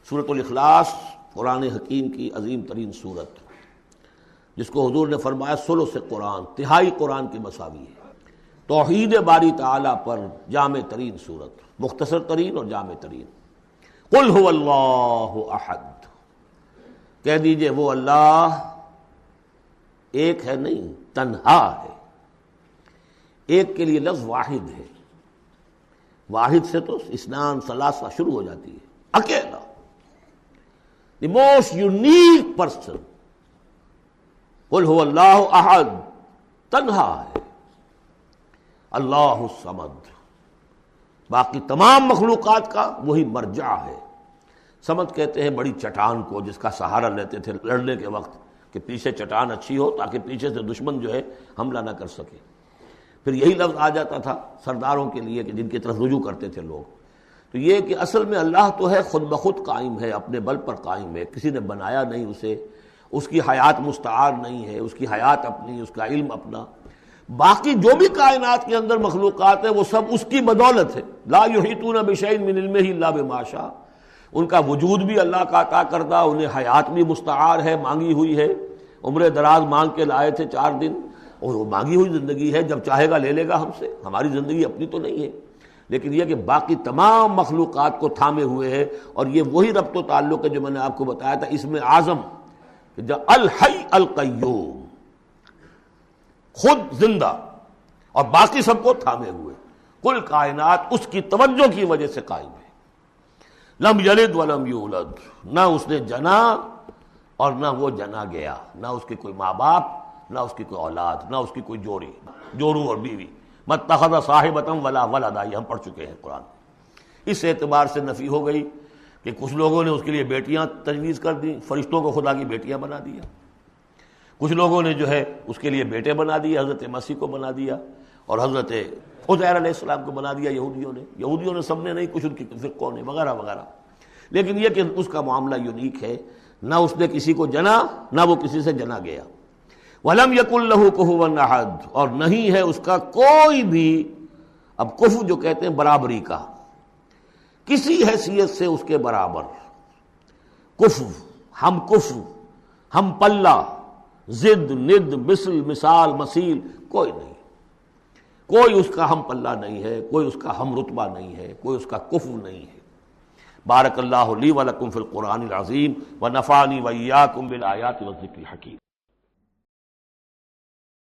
سورۃ الاخلاص قرآن حکیم کی عظیم ترین سورت، جس کو حضور نے فرمایا ثلث قرآن، تہائی قرآن کی مساوی ہے۔ توحید باری تعالیٰ پر جامع ترین سورت، مختصر ترین اور جامع ترین۔ قل هو اللہ احد، کہہ دیجئے وہ اللہ ایک ہے نہیں، تنہا ہے۔ ایک کے لیے لفظ واحد ہے، واحد سے تو اثنان ثلاثہ شروع ہو جاتی ہے، اکیلا، دی موسٹ یونیک پرسن۔ قل هو اللہ احد، تنہا ہے، اللہ الصمد، باقی تمام مخلوقات کا وہی مرجع ہے۔ صمد کہتے ہیں بڑی چٹان کو، جس کا سہارا لیتے تھے لڑنے کے وقت، کہ پیچھے چٹان اچھی ہو تاکہ پیچھے سے دشمن جو ہے حملہ نہ کر سکے۔ پھر یہی لفظ آ جاتا تھا سرداروں کے لیے کہ جن کی طرف رجوع کرتے تھے لوگ۔ تو یہ کہ اصل میں اللہ تو ہے خود بخود قائم ہے، اپنے بل پر قائم ہے، کسی نے بنایا نہیں اسے، اس کی حیات مستعار نہیں ہے، اس کی حیات اپنی، اس کا علم اپنا۔ باقی جو بھی کائنات کے اندر مخلوقات ہیں وہ سب اس کی بدولت ہے۔ لا یحیطون بشیء من علمہ الا بما شاء، ان کا وجود بھی اللہ کا عطا کردہ، انہیں حیات بھی مستعار ہے، مانگی ہوئی ہے۔ عمر دراز مانگ کے لائے تھے 4 دن، اور وہ مانگی ہوئی زندگی ہے، جب چاہے گا لے لے گا ہم سے، ہماری زندگی اپنی تو نہیں ہے۔ لیکن یہ کہ باقی تمام مخلوقات کو تھامے ہوئے ہے، اور یہ وہی ربط و تعلق ہے جو میں نے آپ کو بتایا تھا اسم اعظم، جو الحی القیوم، خود زندہ اور باقی سب کو تھامے ہوئے۔ کل کائنات اس کی توجہ کی وجہ سے قائم ہے۔ لم یلد ولم یولد، نہ اس نے جنا اور نہ وہ جنا گیا، نہ اس کے کوئی ماں باپ، نہ اس کی کوئی اولاد، نہ اس کی کوئی جورو اور بیوی۔ متخذ صاحبۃ ولا ولدا، یہ ہم پڑھ چکے ہیں قرآن۔ اس اعتبار سے نفی ہو گئی کہ کچھ لوگوں نے اس کے لیے بیٹیاں تجویز کر دیں، فرشتوں کو خدا کی بیٹیاں بنا دیا۔ کچھ لوگوں نے جو ہے اس کے لیے بیٹے بنا دیے، حضرت مسیح کو بنا دیا اور حضرت عزیر علیہ السلام کو بنا دیا یہودیوں نے سب نے نہیں، کچھ ان کی فرقوں نے وغیرہ وغیرہ۔ لیکن یہ کہ اس کا معاملہ یونیک ہے، نہ اس نے کسی کو جنا نہ وہ کسی سے جنا گیا۔ وَلَمْ يَكُنْ لَهُ كُفُوًا أَحَدٌ، اور نہیں ہے اس کا کوئی بھی، اب کفو جو کہتے ہیں برابری کا، کسی حیثیت سے اس کے برابر۔ کفو، ہم پلہ، ضد، ند، مثل، مثال، مثیل، کوئی نہیں، کوئی اس کا ہم پلہ نہیں ہے، کوئی اس کا ہم رتبہ نہیں ہے، کوئی اس کا کفو نہیں ہے۔ بارک اللہ لی ولکم فی القرآن العظیم ونفعنی وإیاکم بالآیات والذکر الحکیم۔